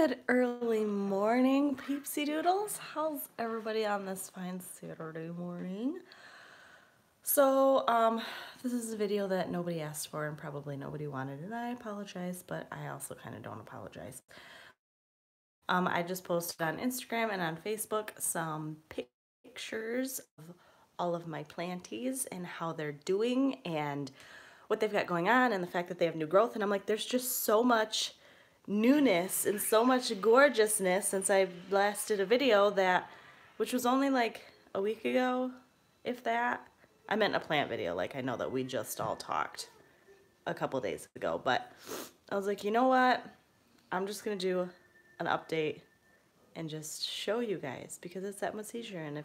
Good early morning, peepsy doodles. How's everybody on this fine Saturday morning? So, this is a video that nobody asked for and probably nobody wanted, and I apologize, but I also kind of don't apologize. I just posted on Instagram and on Facebook some pictures of all of my planties and how they're doing and what they've got going on and the fact that they have new growth, and I'm like, there's just so much newness and so much gorgeousness since I last did a video which was only like a week ago, if that. I meant a plant video, like I know that we just all talked a couple days ago, but I was like, you know what? I'm just gonna do an update and just show you guys because it's that much easier, and if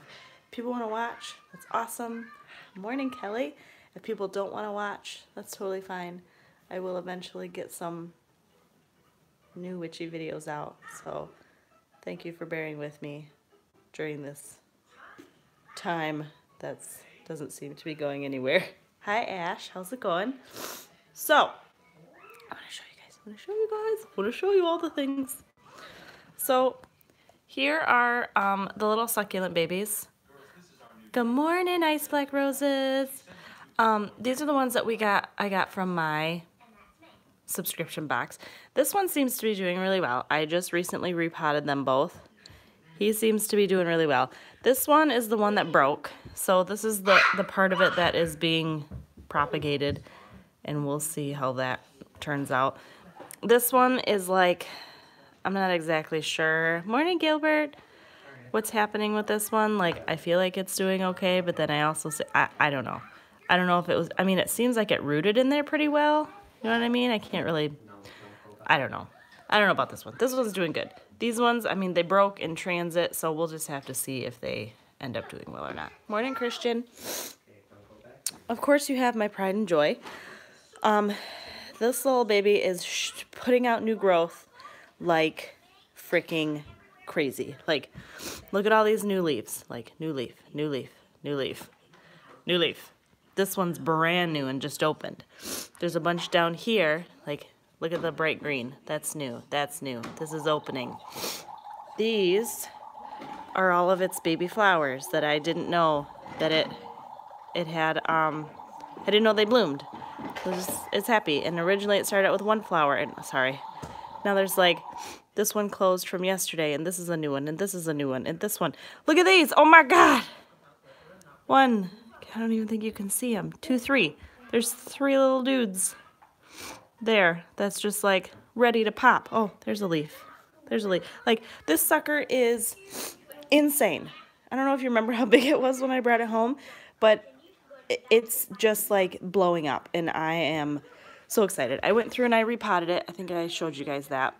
people want to watch, that's awesome. Morning, Kelly. If people don't want to watch, that's totally fine. I will eventually get some new witchy videos out, so thank you for bearing with me during this time that doesn't seem to be going anywhere. Hi Ash, how's it going? So I want to show you all the things. So here are the little succulent babies. Good morning, Ice Black Roses. These are the ones that I got from my subscription box. This one seems to be doing really well. I just recently repotted them both. He seems to be doing really well. This one is the one that broke. So this is the part of it that is being propagated, and we'll see how that turns out. This one is like, I'm not exactly sure. Morning, Gilbert. What's happening with this one? Like, I feel like it's doing okay, but then I also say, I don't know. I don't know if it was, I mean, it seems like it rooted in there pretty well. You know what I mean? I can't really, I don't know. I don't know about this one. This one's doing good. These ones, I mean, they broke in transit, so we'll just have to see if they end up doing well or not. Morning, Christian. Of course, you have my pride and joy. This little baby is putting out new growth like freaking crazy. Like, look at all these new leaves. Like, new leaf, new leaf, new leaf, new leaf. This one's brand new and just opened. There's a bunch down here. Like, look at the bright green. That's new. That's new. This is opening. These are all of its baby flowers that I didn't know that it had. I didn't know they bloomed. It's happy. And originally it started out with one flower. And sorry. Now there's like, this one closed from yesterday, and this is a new one, and this is a new one, and this one. Look at these. Oh my God. One. I don't even think you can see them. 2, 3. There's 3 little dudes there. That's just like ready to pop. Oh, there's a leaf. There's a leaf. Like, this sucker is insane. I don't know if you remember how big it was when I brought it home, but it's just like blowing up, and I am so excited. I went through and I repotted it. I think I showed you guys that.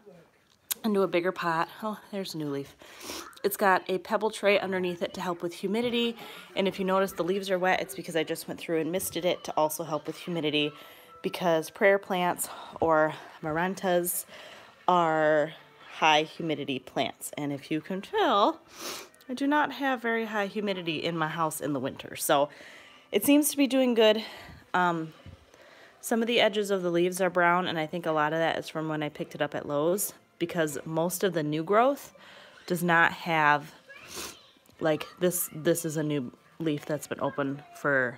Into a bigger pot. Oh, there's a new leaf. It's got a pebble tray underneath it to help with humidity, and if you notice the leaves are wet, it's because I just went through and misted it to also help with humidity, because prayer plants or marantas are high humidity plants, and if you can tell, I do not have very high humidity in my house in the winter, so it seems to be doing good. Some of the edges of the leaves are brown, and I think a lot of that is from when I picked it up at Lowe's, because most of the new growth does not have, like, this is a new leaf that's been open for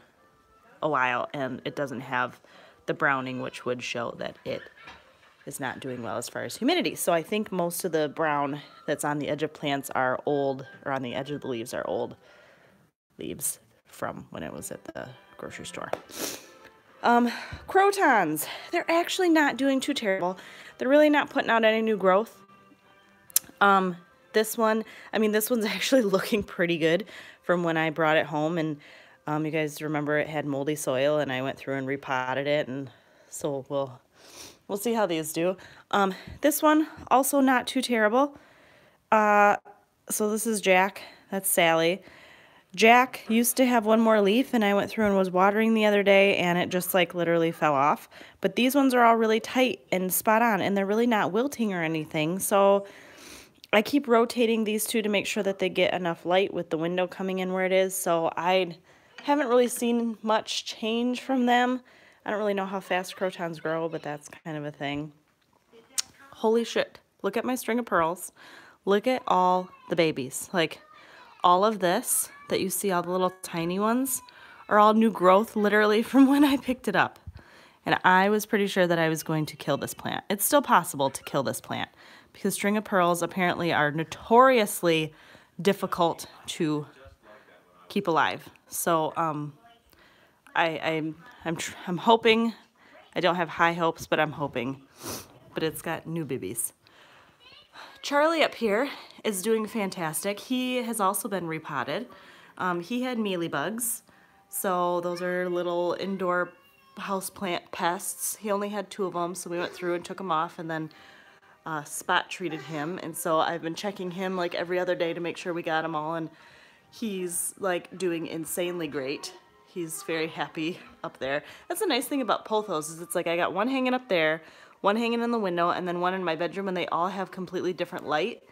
a while, and it doesn't have the browning, which would show that it is not doing well as far as humidity. So I think most of the brown that's on the edge of plants are old, or on the edge of the leaves are old leaves from when it was at the grocery store. Crotons, they're actually not doing too terrible. They're really not putting out any new growth. This one, I mean, this one's actually looking pretty good from when I brought it home, and you guys remember it had moldy soil, and I went through and repotted it, and so we'll see how these do. This one, also not too terrible. So this is Jack, that's Sally. Jack used to have one more leaf, and I went through and was watering the other day, and it just like literally fell off. But these ones are all really tight and spot on, and they're really not wilting or anything. So I keep rotating these two to make sure that they get enough light with the window coming in where it is. So I haven't really seen much change from them. I don't really know how fast crotons grow, but that's kind of a thing. Holy shit. look at my string of pearls. Look at all the babies. Like, all of this that you see, all the little tiny ones, are all new growth literally from when I picked it up. And I was pretty sure that I was going to kill this plant. It's still possible to kill this plant because string of pearls apparently are notoriously difficult to keep alive. So I'm hoping. I don't have high hopes, but I'm hoping. But it's got new babies. Charlie up here is doing fantastic. He has also been repotted. He had mealybugs, so those are little indoor houseplant pests. He only had 2 of them, so we went through and took them off and then spot treated him. And so I've been checking him like every other day to make sure we got them all, and he's like doing insanely great. He's very happy up there. That's the nice thing about pothos is it's like I got one hanging up there, one hanging in the window, and then one in my bedroom, and they all have completely different light,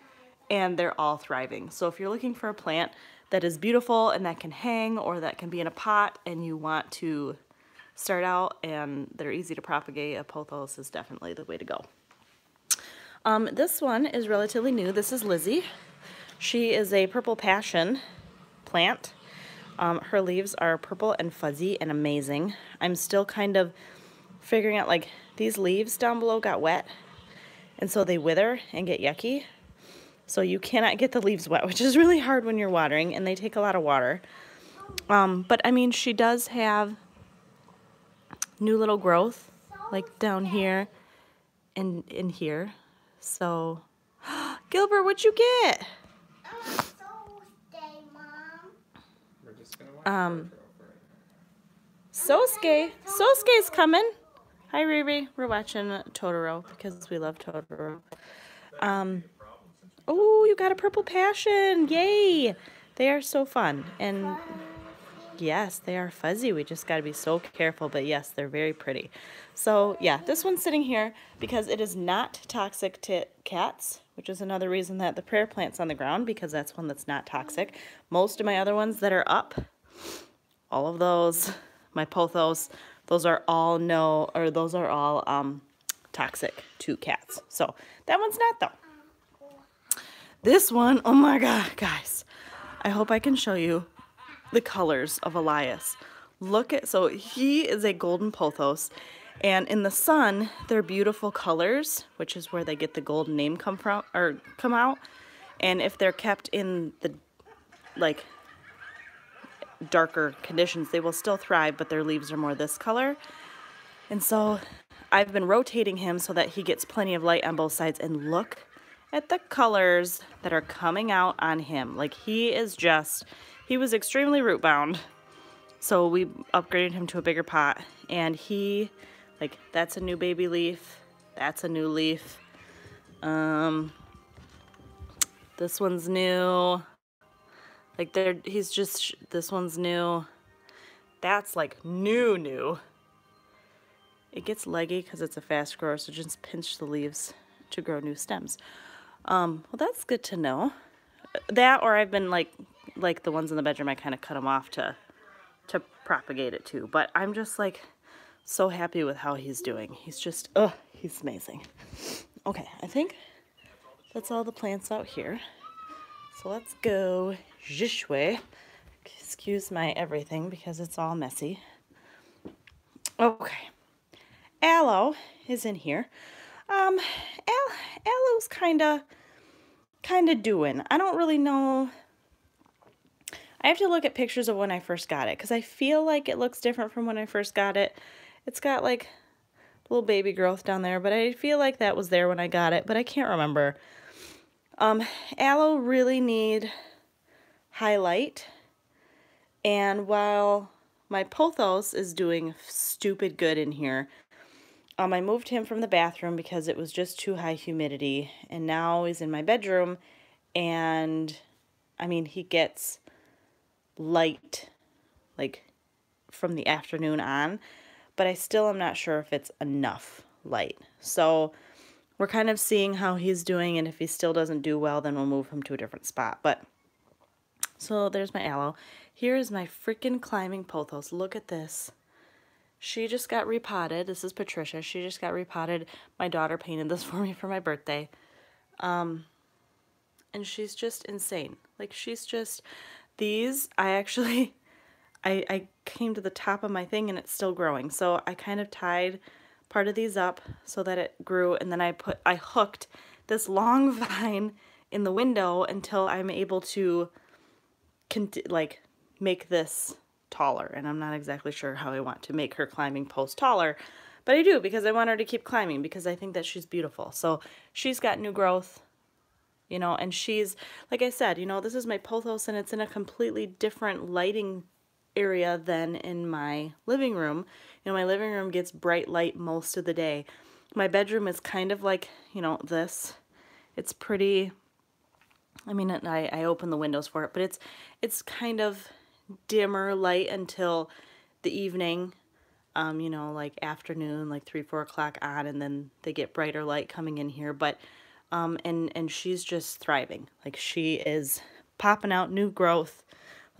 and they're all thriving. So if you're looking for a plant that is beautiful and that can hang or that can be in a pot and you want to start out and they're easy to propagate, a pothos is definitely the way to go. This one is relatively new. This is Lizzie. She is a purple passion plant. Her leaves are purple and fuzzy and amazing. I'm still kind of figuring out, like, these leaves down below got wet, and so they wither and get yucky. So you cannot get the leaves wet, which is really hard when you're watering, and they take a lot of water. But I mean, she does have new little growth, like down here and in here. So, Gilbert, what'd you get? Sosuke's coming. Hi, Riri. We're watching Totoro because we love Totoro. Oh, you got a purple passion. Yay. They are so fun. And yes, they are fuzzy. We just got to be so careful. But yes, they're very pretty. So yeah, this one's sitting here because it is not toxic to cats, which is another reason that the prayer plant's on the ground, because that's one that's not toxic. Most of my other ones that are up, all of those, my pothos, those are all toxic to cats. So that one's not, though. This one, oh my God, guys. I hope I can show you the colors of Elias. Look at, so he is a golden pothos, and in the sun, they're beautiful colors, which is where they get the golden name come out. And if they're kept in the, like, darker conditions, they will still thrive, but their leaves are more this color. And so I've been rotating him so that he gets plenty of light on both sides, and look at the colors that are coming out on him. Like, he was extremely root bound, so we upgraded him to a bigger pot, and he, like, that's a new baby leaf, that's a new leaf, this one's new. Like, this one's new. That's like new. It gets leggy because it's a fast grower, so just pinch the leaves to grow new stems. Well, that's good to know. That, or I've been like the ones in the bedroom, I kind of cut them off to propagate it too. But I'm just like so happy with how he's doing. He's just, he's amazing. Okay, I think that's all the plants out here. So let's go this way. Excuse my everything because it's all messy. Okay. Aloe is in here. Aloe's kind of doing. I don't really know. I have to look at pictures of when I first got it because I feel like it looks different from when I first got it. It's got like little baby growth down there, but I feel like that was there when I got it, but I can't remember. Aloe really need highlight, and while my pothos is doing stupid good in here, I moved him from the bathroom because it was just too high humidity, and now he's in my bedroom, and I mean, he gets light like from the afternoon on, but I still am not sure if it's enough light. So we're kind of seeing how he's doing, and if he still doesn't do well, then we'll move him to a different spot. But so there's my aloe. Here is my freaking climbing pothos. Look at this. She just got repotted. This is Patricia. She just got repotted. My daughter painted this for me for my birthday. And she's just insane. Like, she's just, these, I actually, I came to the top of my thing and it's still growing. So I kind of tied part of these up so that it grew, and then I hooked this long vine in the window until I'm able to like make this taller. And I'm not exactly sure how I want to make her climbing post taller, but I do, because I want her to keep climbing, because I think that she's beautiful. So she's got new growth, you know, and she's, like I said, you know, this is my pothos and it's in a completely different lighting area than in my living room. You know, my living room gets bright light most of the day. My bedroom is kind of like, you know, this. It's pretty, I mean, I open the windows for it, but it's kind of dimmer light until the evening, you know, like afternoon, like 3, 4 o'clock on, and then they get brighter light coming in here. But and she's just thriving. Like, she is popping out new growth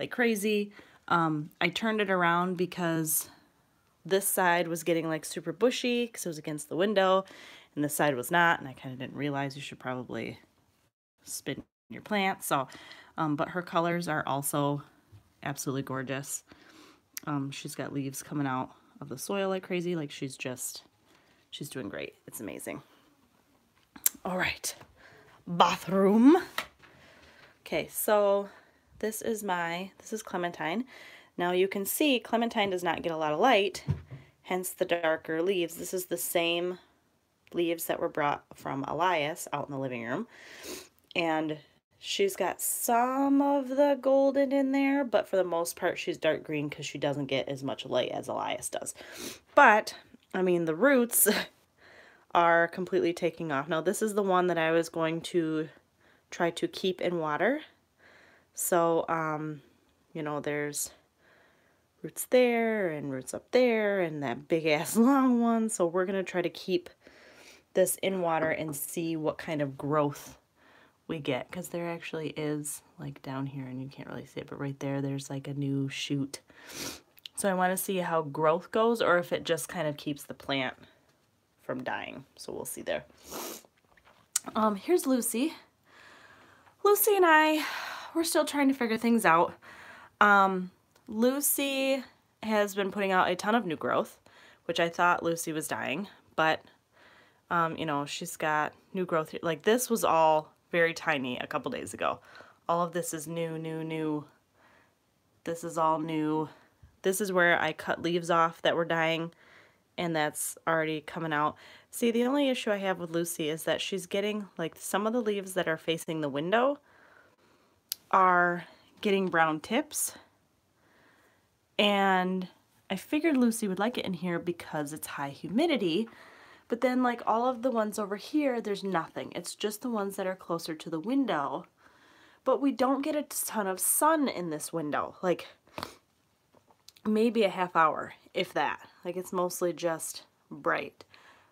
like crazy. I turned it around because this side was getting like super bushy because it was against the window, and this side was not, and I kind of didn't realize you should probably spin your plant. So but her colors are also absolutely gorgeous. She's got leaves coming out of the soil like crazy. Like, she's doing great. It's amazing. All right, bathroom. Okay, so this is Clementine. Now you can see Clementine does not get a lot of light, hence the darker leaves. This is the same leaves that were brought from Elias out in the living room. And she's got some of the golden in there, but for the most part she's dark green because she doesn't get as much light as Elias does. But, I mean, the roots are completely taking off. Now this is the one that I was going to try to keep in water. So, you know, there's roots there and roots up there and that big ass long one. So we're going to try to keep this in water and see what kind of growth we get. Because there actually is, like down here, and you can't really see it, but right there, there's like a new shoot. So I want to see how growth goes, or if it just kind of keeps the plant from dying. So we'll see there. Here's Lucy. Lucy and we're still trying to figure things out. Lucy has been putting out a ton of new growth, which I thought Lucy was dying, but you know, she's got new growth here. Like, this was all very tiny a couple days ago. All of this is new. This is all new. This is where I cut leaves off that were dying, and that's already coming out. See, the only issue I have with Lucy is that she's getting, like, some of the leaves that are facing the window are getting brown tips. And I figured Lucy would like it in here because it's high humidity. But then, like, all of the ones over here, there's nothing. It's just the ones that are closer to the window. But we don't get a ton of sun in this window. Like, maybe a half hour, if that. Like, it's mostly just bright.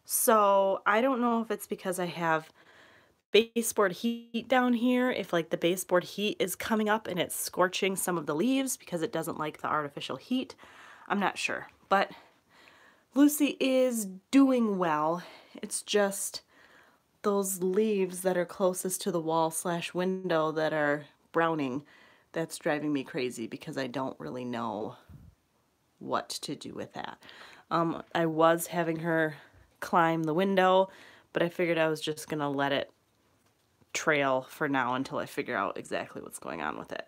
So I don't know if it's because I have baseboard heat down here, if like the baseboard heat is coming up and it's scorching some of the leaves because it doesn't like the artificial heat. I'm not sure, but Lucy is doing well. It's just those leaves that are closest to the wall / window that are browning, that's driving me crazy because I don't really know what to do with that. I was having her climb the window, but I figured I was just gonna let it trail for now until I figure out exactly what's going on with it.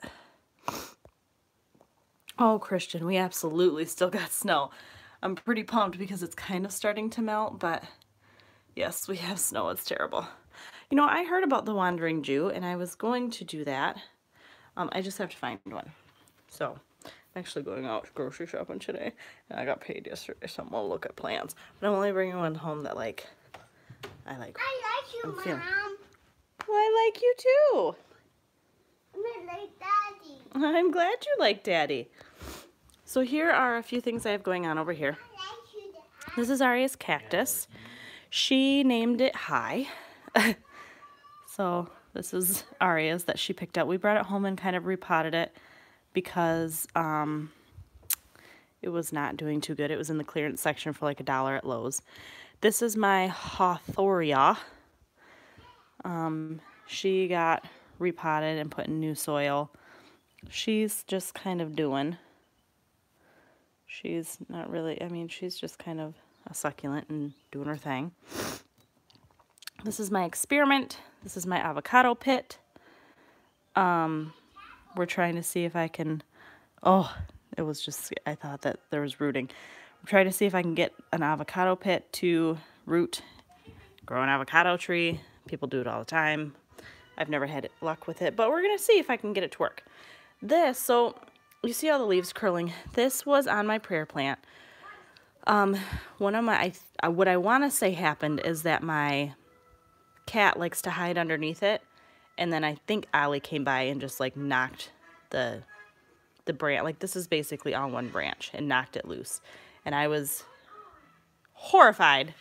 Oh, Christian, we absolutely still got snow. I'm pretty pumped because it's kind of starting to melt, but yes, we have snow. It's terrible. You know, I heard about the Wandering Jew, and I was going to do that. I just have to find one. So I'm actually going out grocery shopping today, and I got paid yesterday, so I'm gonna look at plants. But I'm only bringing one home that, like, I like. I like you, Mom. Well, I like you too. I like Daddy. I'm glad you like Daddy. So here are a few things I have going on over here. I like you, Dad. This is Aria's cactus. She named it Hi. So this is Aria's that she picked up. We brought it home and kind of repotted it because it was not doing too good. It was in the clearance section for like $1 at Lowe's. This is my Hawthoria. She got repotted and put in new soil. She's just kind of doing. She's not really, I mean, she's just kind of a succulent and doing her thing. This is my experiment. This is my avocado pit. We're trying to see if I can, oh, it was just, I thought that there was rooting. I'm trying to see if I can get an avocado pit to root, grow an avocado tree. People do it all the time. I've never had luck with it, but we're going to see if I can get it to work. This, so you see all the leaves curling. This was on my prayer plant. One of my, what I want to say happened is that my cat likes to hide underneath it. And then I think Ollie came by and just like knocked the branch. Like this is basically on one branch and knocked it loose. And I was horrified.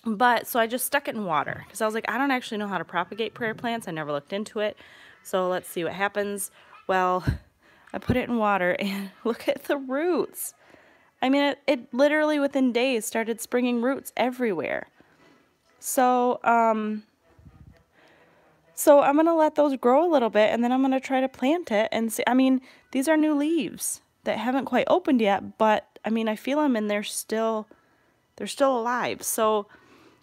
But so I just stuck it in water because I was like, I don't actually know how to propagate prayer plants. I never looked into it. So let's see what happens. Well, I put it in water and look at the roots. I mean, it literally within days started springing roots everywhere. So I'm going to let those grow a little bit and then I'm going to try to plant it and see. I mean, these are new leaves that haven't quite opened yet, but I mean, I feel them and they're still alive. So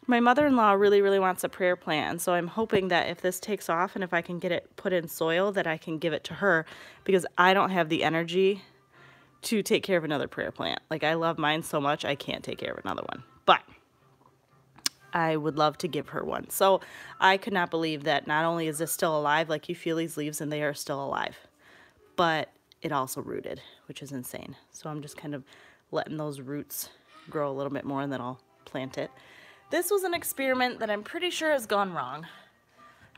my mother-in-law really, really wants a prayer plant. And so I'm hoping that if this takes off and if I can get it put in soil, that I can give it to her because I don't have the energy to take care of another prayer plant. Like I love mine so much, I can't take care of another one. But I would love to give her one. So I could not believe that not only is this still alive, like you feel these leaves and they are still alive, but it also rooted, which is insane. So I'm just kind of letting those roots grow a little bit more and then I'll plant it. This was an experiment that I'm pretty sure has gone wrong.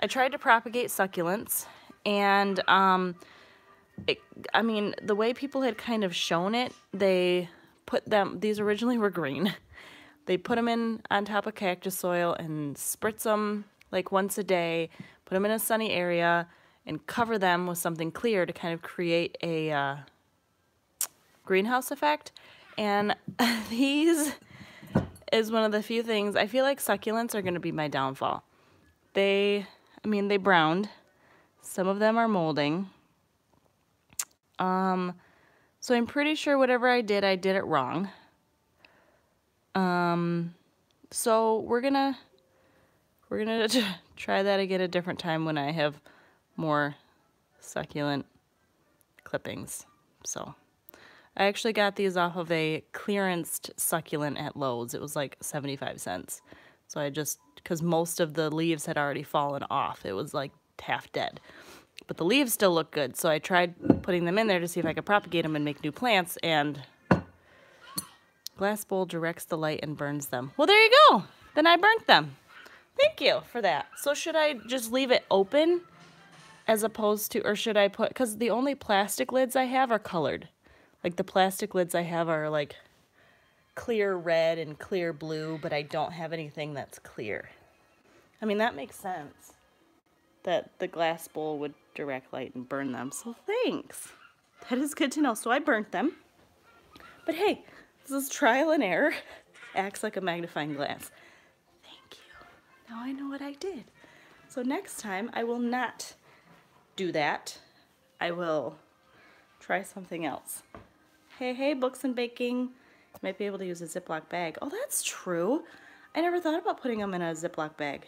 I tried to propagate succulents and I mean, the way people had kind of shown it, they put them, these originally were green. They put them in on top of cactus soil and spritz them like once a day, put them in a sunny area, and cover them with something clear to kind of create a greenhouse effect. And these is one of the few things, I feel like succulents are going to be my downfall. They browned. Some of them are molding. So I'm pretty sure whatever I did it wrong. So we're gonna try that again a different time when I have more succulent clippings. So I actually got these off of a clearanced succulent at Lowe's. It was like 75 cents. So I just, because most of the leaves had already fallen off. It was like half dead. But the leaves still look good. So I tried putting them in there to see if I could propagate them and make new plants. And glass bowl directs the light and burns them. Well, there you go. Then I burnt them. Thank you for that. So should I just leave it open as opposed to, or should I put, because the only plastic lids I have are colored. Like the plastic lids I have are like clear red and clear blue, but I don't have anything that's clear. I mean, that makes sense that the glass bowl would direct light and burn them. So thanks. That is good to know. So I burnt them. But hey, this is trial and error. Acts like a magnifying glass. Thank you. Now I know what I did. So next time I will not do that. I will try something else. Hey, books and baking. You might be able to use a Ziploc bag. Oh, that's true. I never thought about putting them in a Ziploc bag.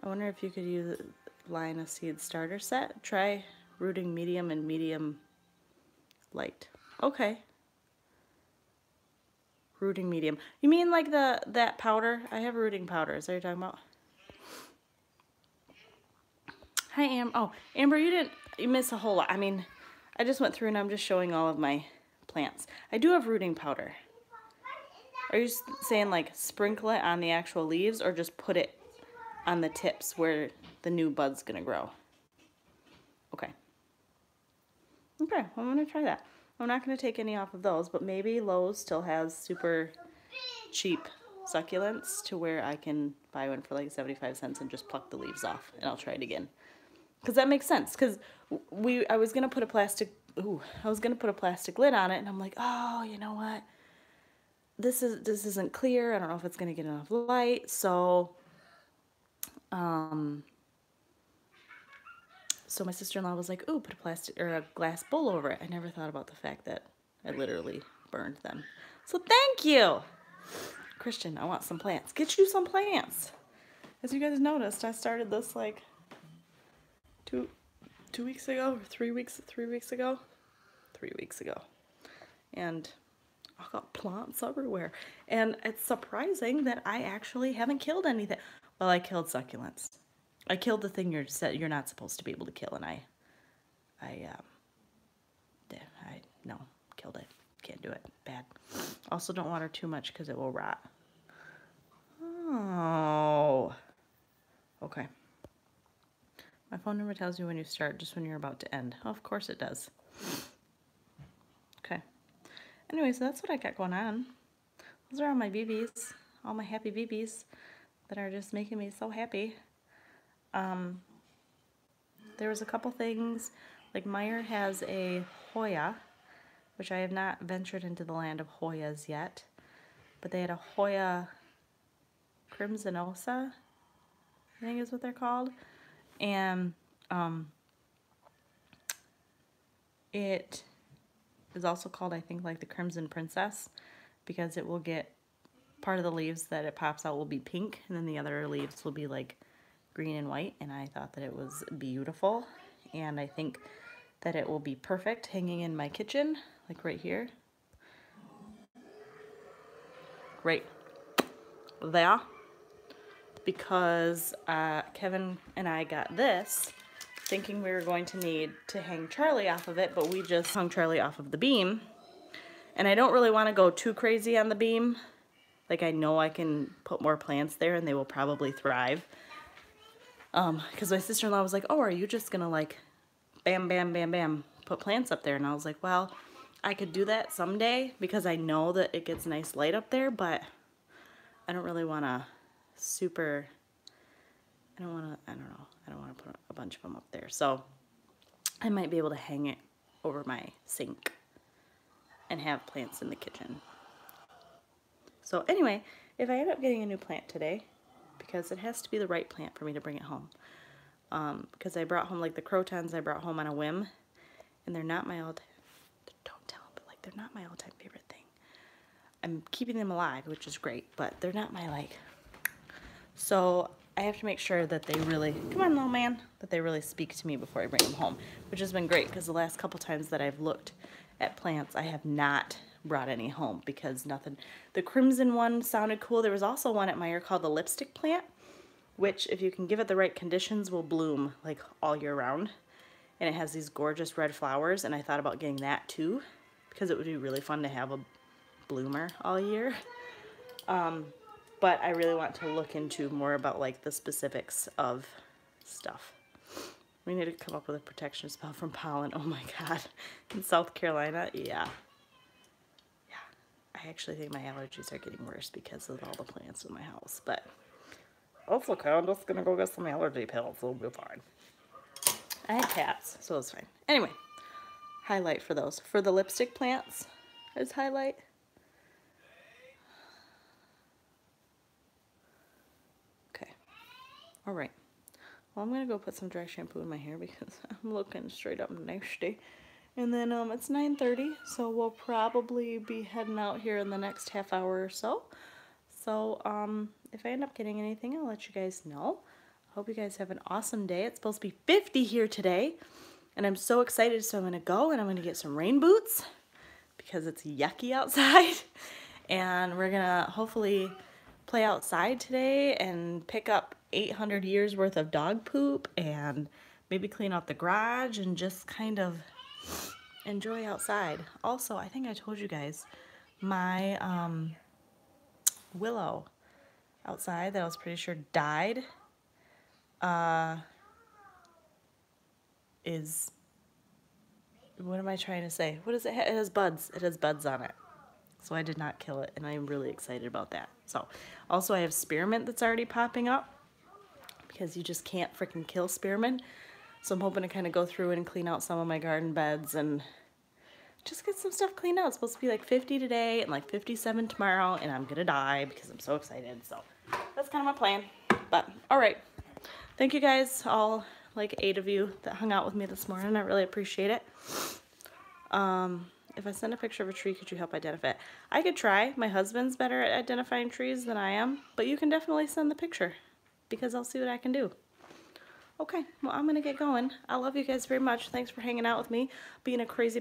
I wonder if you could use a line of seed starter set. Try rooting medium and medium light. Okay. Rooting medium. You mean like that powder? I have rooting powder. Is that what you're talking about? Hi, Amber. Oh, Amber, you miss a whole lot. I mean, I just went through and I'm just showing all of my plants. I do have rooting powder. Are you saying like sprinkle it on the actual leaves or just put it on the tips where the new bud's gonna grow? Okay. Okay, well, I'm gonna try that. I'm not gonna take any off of those, but maybe Lowe's still has super cheap succulents to where I can buy one for like 75 cents and just pluck the leaves off, and I'll try it again. Because that makes sense. Because I was gonna put a plastic lid on it, and I'm like, oh, you know what? This isn't clear. I don't know if it's gonna get enough light, so So my sister-in-law was like, ooh, put a plastic or a glass bowl over it. I never thought about the fact that I literally burned them. So thank you. Christian, I want some plants. Get you some plants. As you guys noticed, I started this like two weeks ago, or 3 weeks ago. 3 weeks ago. And I got plants everywhere. And it's surprising that I actually haven't killed anything. Well, I killed succulents. I killed the thing you're not supposed to be able to kill, and I killed it. Can't do it. Bad. Also, don't water too much because it will rot. Oh. Okay. My phone number tells you when you start, just when you're about to end. Oh, of course it does. Okay. Anyway, so that's what I got going on. Those are all my BBs. All my happy BBs that are just making me so happy. There was a couple things, like Meyer has a Hoya, which I have not ventured into the land of Hoyas yet, but they had a Hoya crimsonosa, I think is what they're called, and it is also called, I think, like the Crimson Princess, because it will get, part of the leaves that it pops out will be pink, and then the other leaves will be like green and white, and I thought that it was beautiful, and I think that it will be perfect hanging in my kitchen, like right here. Right there. Because Kevin and I got this thinking we were going to need to hang Charlie off of it, but we just hung Charlie off of the beam. And I don't really want to go too crazy on the beam. Like, I know I can put more plants there and they will probably thrive. Because my sister-in-law was like, oh, are you just going to like bam, bam, bam, bam, put plants up there? And I was like, well, I could do that someday because I know that it gets nice light up there, but I don't really want to I don't want to put a bunch of them up there. So I might be able to hang it over my sink and have plants in the kitchen. So anyway, if I end up getting a new plant today, because it has to be the right plant for me to bring it home. Because I brought home, like the Crotons I brought home on a whim, and they're not my all-time, don't tell them, but like they're not my all-time favorite thing. I'm keeping them alive, which is great, but they're not my like. So I have to make sure that they really, come on little man, that they really speak to me before I bring them home, which has been great because the last couple times that I've looked at plants, I have not brought any home because nothing. The crimson one sounded cool. There was also one at Meyer called the lipstick plant, which if you can give it the right conditions will bloom like all year round. And it has these gorgeous red flowers, and I thought about getting that too because it would be really fun to have a bloomer all year. But I really want to look into more about like the specifics of stuff. We need to come up with a protection spell from pollen. Oh my god. In South Carolina, yeah. I actually think my allergies are getting worse because of all the plants in my house. But that's okay. I'm just gonna go get some allergy pills. It'll be fine. I had cats, so it's fine. Anyway, highlight for those. For the lipstick plants is highlight. Okay. All right. Well, I'm gonna go put some dry shampoo in my hair because I'm looking straight up nasty. And then it's 9:30, so we'll probably be heading out here in the next half hour or so. So if I end up getting anything, I'll let you guys know. Hope you guys have an awesome day. It's supposed to be 50 here today, and I'm so excited. So I'm gonna go and I'm gonna get some rain boots because it's yucky outside, and we're gonna hopefully play outside today and pick up 800 years worth of dog poop and maybe clean out the garage and just kind of enjoy outside. Also, I think I told you guys my willow outside that I was pretty sure died is, what am I trying to say? What is it? It has buds. It has buds on it. So I did not kill it, and I'm really excited about that. So also I have spearmint that's already popping up because you just can't freaking kill spearmint. So I'm hoping to kind of go through and clean out some of my garden beds and just get some stuff cleaned out. It's supposed to be like 50 today and like 57 tomorrow, and I'm gonna die because I'm so excited. So that's kind of my plan. But all right, Thank you guys, all like 8 of you that hung out with me this morning. I really appreciate it. If I send a picture of a tree, could you help identify it? I could try. My husband's better at identifying trees than I am, but you can definitely send the picture because I'll see what I can do. Okay, well, I'm going to get going. I love you guys very much. Thanks for hanging out with me, being a crazy